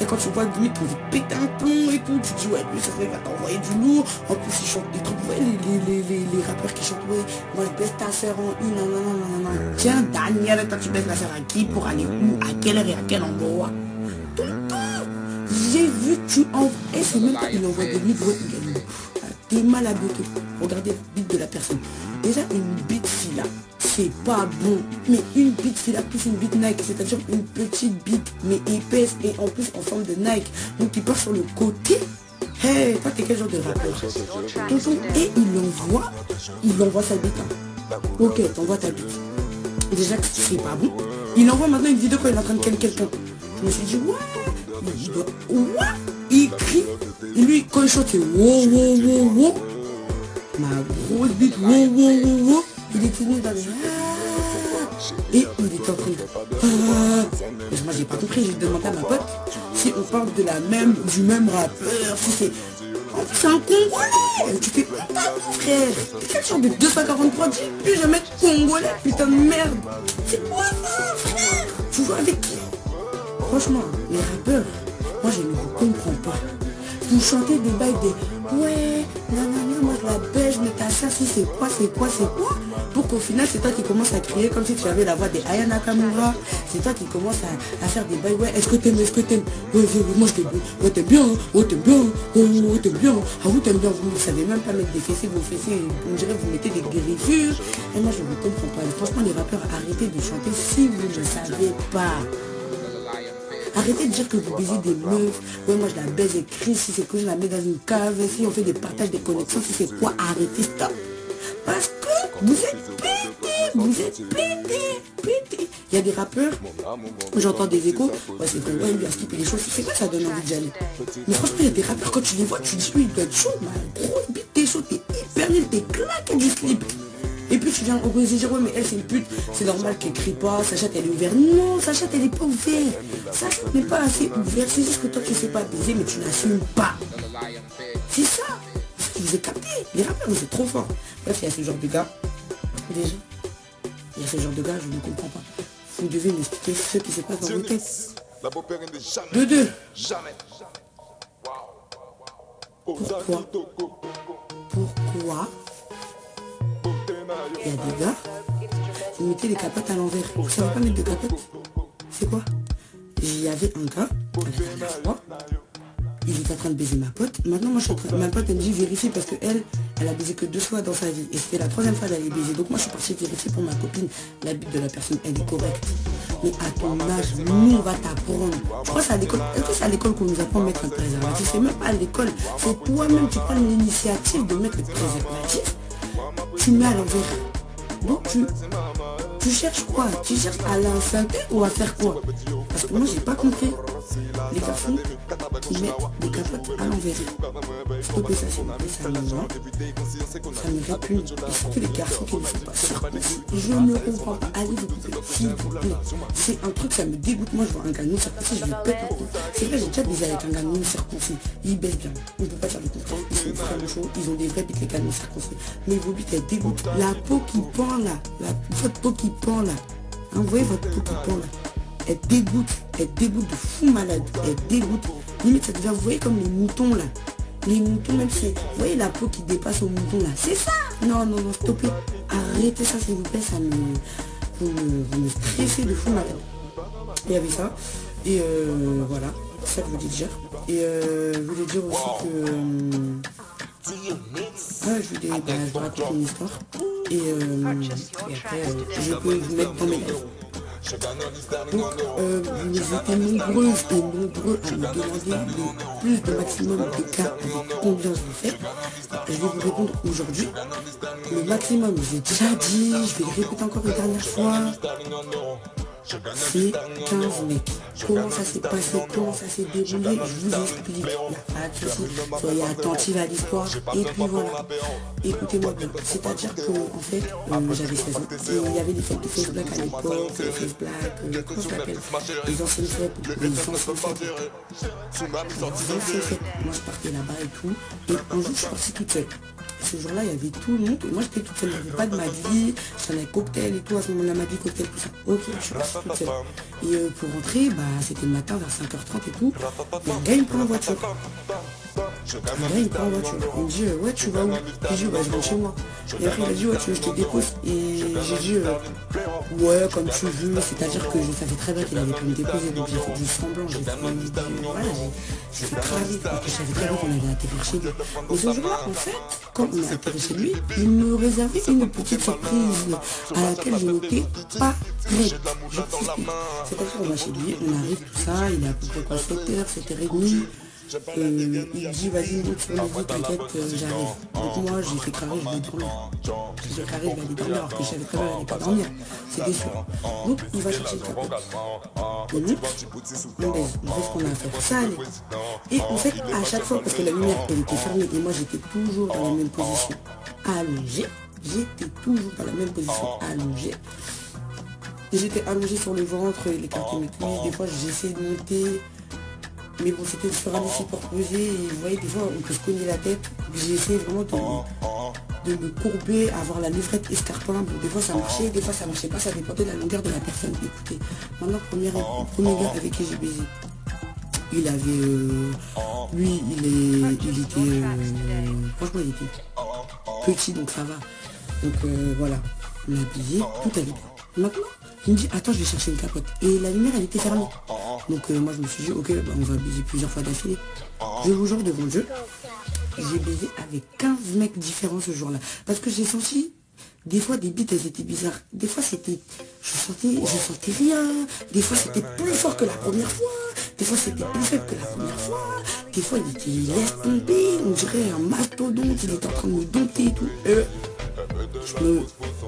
Et quand tu vois limite pour péter un plomb et tout, tu te dis ouais lui ça se fait va t'envoyer du lourd. En plus ils chantent des trucs, ouais, les rappeurs qui chantent ouais, moi je baisse ta sœur en une, non, non, non, non, non. Tiens Daniel, toi tu baisses la sœur à qui, pour aller où, à quelle heure et à quel endroit. Tout le temps. J'ai vu tu envoies. Et c'est même pas il envoie des livres, t'es mal à beauté. Regardez la bite de la personne. Déjà une bite fila, c'est pas bon. Mais une bite fila plus une bite Nike, c'est-à-dire une petite bite mais épaisse et en plus en forme de Nike. Donc il part sur le côté. Hey, toi t'es quel genre de rappeur? Et il envoie sa bite. Hein. Ok, t'envoies ta bite. Déjà que c'est pas bon. Il envoie maintenant une vidéo quand il est en train de ken quelqu'un. Je me suis dit ouais. Il crie. Et lui quand il chante c'est wow wow wow wow. Ma grosse bite wow wow wow wow. Il est tenu dans les... Et il était en train de... Moi j'ai pas compris, j'ai demandé à ma pote si on parle de du même rappeur, si c'est... C'est un Congolais. Tu fais putain frère. Quel genre de 243 dis plus jamais Congolais, putain de merde. C'est quoi ça frère? Tu joues avec qui? Franchement, les rappeurs, moi je ne vous comprends pas. Vous chantez des bails des ouais, nanana, moi je la baisse, mais ta sœur si c'est quoi, pour qu'au final c'est toi qui commences à crier comme si tu avais la voix des Aya Nakamura. C'est toi qui commences à faire des bails, ouais, est-ce que t'aimes, ouais, moi je t'aime, ouais t'aimes bien, ouais t'aimes bien, ouais t'aimes bien, ah vous t'aimes bien, vous ne savez même pas mettre des fessiers, vos fessiers, on dirait que vous mettez des griffures. Et moi je ne comprends pas. Franchement les rappeurs, arrêtez de chanter si vous ne savez pas. Arrêtez de dire que vous baisez des meufs. Ouais, moi je la baise et crie. Si c'est que je la mets dans une cave. Si on fait des partages, des connexions. Si c'est quoi, arrêtez, stop. Parce que vous êtes pétés. Il y a des rappeurs, j'entends des échos. Ouais, c'est vrai, ouais, il lui a skippé les choses. C'est quoi ça donne envie d'y aller? Mais franchement, il y a des rappeurs, quand tu les vois, tu dis, oui, il doit être chaud. Ma grosse bite, t'es chaud, t'es hyper nul, t'es claqué du slip. Et puis tu viens au dire ouais mais elle c'est une pute, c'est normal qu'elle crie pas, sa chatte elle est ouverte. Non, sa chatte elle est pas ouverte. Sa chatte n'est pas assez ouverte, c'est juste que toi tu sais pas baiser mais tu n'assumes pas. C'est ça. Je vous ai capté. Les rappeurs vous êtes trop forts. Bref, il y a ce genre de gars. Déjà, il y a ce genre de gars, je ne comprends pas. Vous devez m'expliquer ce qui se passe dans vos têtes. De deux. Pourquoi il y a des gars, vous mettez les capotes à l'envers. Vous savez pas mettre de capotes? C'est quoi? Il y avait un gars, la dernière fois, il était en train de baiser ma pote. Maintenant, moi, je suis en train, ma pote, elle me dit vérifier parce qu'elle a baisé que 2 fois dans sa vie. Et c'était la 3e fois d'aller baiser. Donc moi, je suis partie vérifier pour ma copine. La bite de la personne, elle est correcte. Mais à ton âge, nous, on va t'apprendre. Je crois que c'est à l'école. Est-ce que c'est à l'école qu'on nous apprend à mettre un préservatif? C'est même pas à l'école. C'est toi-même, tu prends l'initiative de mettre le préservatif. Tu mets à l'envers. Donc tu cherches quoi? Tu cherches à l'insulter ou à faire quoi? Parce que moi j'ai pas compris. Les garçons qui mettent des capotes à l'envers. Stoppez ça s'il vous plaît, ça me va. Ça me répugne. Et surtout les garçons qui ne font pas circoncis. Je ne comprends pas. Allez vous couper, s'il vous plaît. C'est un truc, ça me dégoûte. Moi je vois un gars non circoncis, je lui pète un coup. C'est vrai, j'ai déjà baisé avec un gars non circoncis. Il baisse bien. On ne peut pas faire le contraire. Ils sont vraiment chauds. Ils ont des vrais bites les gars non circoncis. Mais vos bites elles dégoûtent. La peau qui pend là. Votre peau qui pend là. Hein, vous voyez votre peau qui pend là. Elle dégoûte de fou malade, elle dégoûte. Limite ça devient, vous voyez comme les moutons là. Les moutons même c'est, vous voyez la peau qui dépasse au mouton là. C'est ça. Non, stoppez. Arrêtez ça s'il vous plaît, ça vous me stressez de fou malade. Il y avait ça. Et voilà, c'est ça que je voulais dire. Et je voulais dire aussi que... je vous raconte une histoire. Et après, je peux vous mettre dans mes lèvres. Donc, vous étiez nombreuses et nombreux à me demander le plus de maximum de cas avec combien je le fais. Je vais vous répondre aujourd'hui. Le maximum, j'ai déjà dit, je vais le répéter encore une dernière fois. C'est 15 mecs. Comment ça s'est passé, comment ça s'est déroulé, je vous explique. Il n'y a pas de souci. Soyez attentifs à l'histoire. Et puis voilà. Écoutez-moi bien. C'est-à-dire que en fait, j'avais 16 ans. Et il y avait des fêtes de Face Black à l'époque, des Face Black, comment je l'appelle, les anciennes fêtes, les anciennes fêtes. Moi je partais là-bas et tout. Et un jour je suis partie toute seule. ce jour-là, il y avait tout le monde. Moi, j'étais toute seule, il n'y avait pas de Madly. J'en avais cocktail et tout. À ce moment-là, Madly, cocktail, tout ça. Ok, je suis partie toute seule. Et pour rentrer, bah, c'était le matin vers 5h30 et tout. Et un gars, il me prend en voiture. Un gars, il me prend en voiture. Il me dit, ouais, tu vas où? J'ai dit, bah, je rentre chez moi. Et après, il a dit, ouais, tu veux que je te dépose? Et j'ai dit, ouais, comme tu veux. C'est-à-dire que je savais très bien qu'il avait pu me déposer. Donc, j'ai fait du semblant. J'ai fait, voilà, j'ai fait craver. Parce que je savais très bien qu'on allait atterrir chez lui. Mais ce jour-là, en fait, quand on est atterri chez lui, il me réservait une petite surprise à laquelle je n'étais pas prête. Je t'explique. C'est-à-dire qu'on va chez lui, on arrive, tout ça, il est à peu près quoi, 7h, 7h30. Il dit vas-y monte sur le lit, t'inquiète, j'arrive. Donc moi j'ai fait carré, je vais dormir. J'ai fait carré, je vais aller dormir alors que je savais très bien que j'allais pas dormir. C'était sûr. Donc il va chercher le capote. On monte, on baise, on fait ce qu'on a à faire. Ça allait. Et en fait à chaque fois, parce que la lumière elle était fermée et moi j'étais toujours dans la même position allongée. J'étais toujours dans la même position allongée. J'étais allongée sur le ventre, les quartiers mes cuisses, des fois j'essayais de monter. Mais bon, c'était sur un support posé et vous voyez, des fois, on peut se cogner la tête. J'ai essayé vraiment de me courber, avoir la levrette escarpin. Bon, des fois, ça marchait, des fois, ça marchait pas. Ça dépendait de la longueur de la personne. Écoutez, maintenant, premier gars avec qui j'ai baisé, il avait... lui, il était... franchement, il était petit, donc ça va. Donc, voilà. On a baisé, tout allait bien. Maintenant, il me dit, attends, je vais chercher une capote. Et la lumière, elle était fermée. Donc moi, je me suis dit, ok, bah, on va baiser plusieurs fois d'affilée. Je vous jure devant Dieu, j'ai baisé avec 15 mecs différents ce jour-là. Parce que j'ai senti, des fois, des bites, elles étaient bizarres. Des fois, c'était, je sentais rien. Des fois, c'était plus fort que la première fois. Des fois, c'était plus faible que la première fois. Des fois, il laisse tomber. On dirait un mastodonte. Il était en train de me dompter et tout.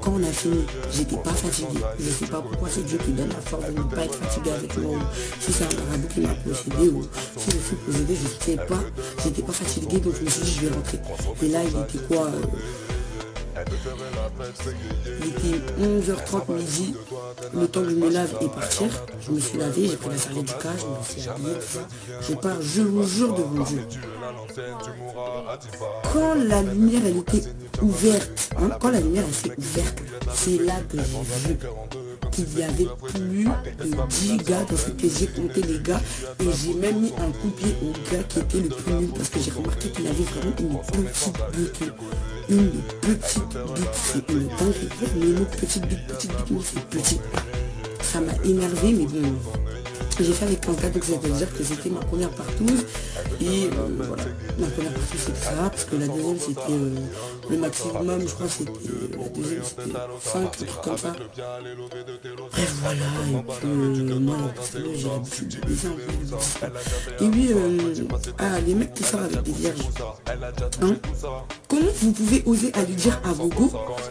Quand on a fini, j'étais pas fatigué. Je sais pas pourquoi c'est Dieu qui donne la force de ne pas être fatigué avec moi. Si c'est un marabout qui m'a possédé ou si je suis possédé, je sais pas. J'étais pas fatigué donc je me suis dit je vais rentrer. Et là il était quoi il était 11h30 midi, le temps que je me lave et partir. Je me suis lavé, j'ai pris la serviette du cas, je me suis habillé, tout ça. Je pars, je vous jure devant Dieu. Quand la lumière elle était ouverte, hein, quand la lumière elle s'est ouverte, c'est là que j'ai vu qu'il y avait plus de 10 gars dans ce que j'ai compté les gars et j'ai même mis un coup de pied au gars qui était le plus nul parce que j'ai remarqué qu'il avait vraiment une petite bite. Une petite bite, c'est une dingue, mais une petite bite, mais c'est petit. Ça m'a énervé, mais bon, j'ai fait avec un gars, donc ça veut dire que c'était ma première partouze. Et voilà, ma première partouze c'était ça, parce que la deuxième c'était le maximum, je crois que c'était, la deuxième c'était 5, un truc comme ça. Bref, voilà, et puis moi, parce que j'ai l'habitude de baiser un peu. Et oui, les mecs qui sortent avec des vierges, hein, comment vous pouvez oser aller dire à vos go,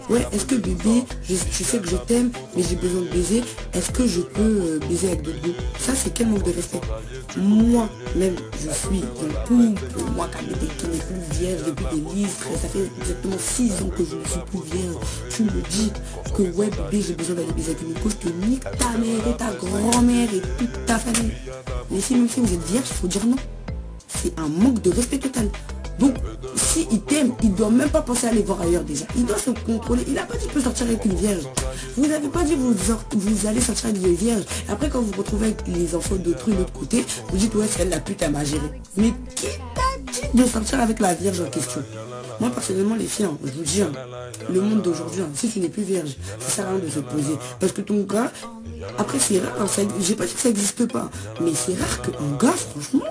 ouais, est-ce que bébé, je sais que je t'aime, mais j'ai besoin de baiser, est-ce que je peux baiser avec d'autres go? Ça c'est quel manque de respect. Moi même je suis un couple, moi qui n'est plus vierge depuis des listres, ça fait exactement 6 ans que je ne suis plus vierge. Tu me dis que ouais bébé j'ai besoin d'aller baiser avec une go, je te nique ta mère et ta grand-mère et toute ta famille. Mais si même si vous êtes vierge, il faut dire non. C'est un manque de respect total. Donc, s'il t'aime, il ne doit même pas penser à aller voir ailleurs déjà. Il doit se contrôler. Il n'a pas dit qu'il peut sortir avec une vierge. Vous n'avez pas dit vous allez sortir avec une vierge. Après, quand vous vous retrouvez avec les enfants d'autrui de l'autre côté, vous dites ouais, c'est la pute, elle m'a géré. Mais qui t'a dit de sortir avec la vierge en question? Moi, personnellement, les filles, je vous dis, le monde d'aujourd'hui, si tu n'es plus vierge, ça sert à rien de se poser. Parce que ton gars, après, c'est rare. J'ai pas dit que ça n'existe pas. Mais c'est rare qu'un gars, franchement,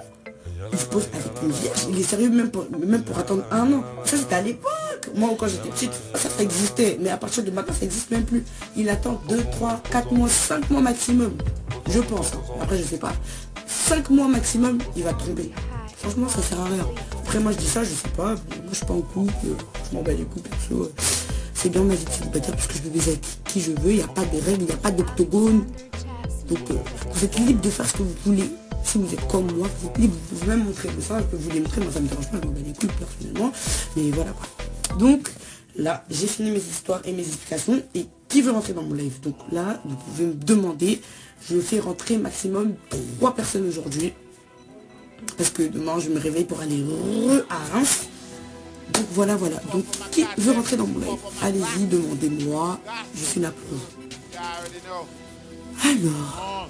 il se pose avec une vierge, il est sérieux même pour attendre 1 an. Ça c'était à l'époque. Moi quand j'étais petite, ça existait. Mais à partir de maintenant, ça n'existe même plus. Il attend 2, 3, 4 mois, 5 mois maximum. Je pense. Après je sais pas. 5 mois maximum, il va tromper. Franchement ça sert à rien. Après moi je dis ça, je sais pas. Moi je suis pas en couple. Je m'en bats les coups perso. C'est bien ma vie de célibataire parce que je peux baiser avec qui je veux. Il n'y a pas de règles, il n'y a pas d'octogone. Donc vous êtes libre de faire ce que vous voulez. Si vous êtes comme moi, vous êtes libre, vous pouvez même montrer ça, que vous voulez montrer, moi ça me dérange pas, je m'en bats les couilles personnellement. Mais voilà quoi. Donc là, j'ai fini mes histoires et mes explications. Et qui veut rentrer dans mon live? Donc là, vous pouvez me demander. Je fais rentrer maximum 3 personnes aujourd'hui. Parce que demain, je me réveille pour aller à Reims. Donc voilà, voilà. Donc qui veut rentrer dans mon live? Allez-y, demandez-moi. Je suis là pour vous. Alors...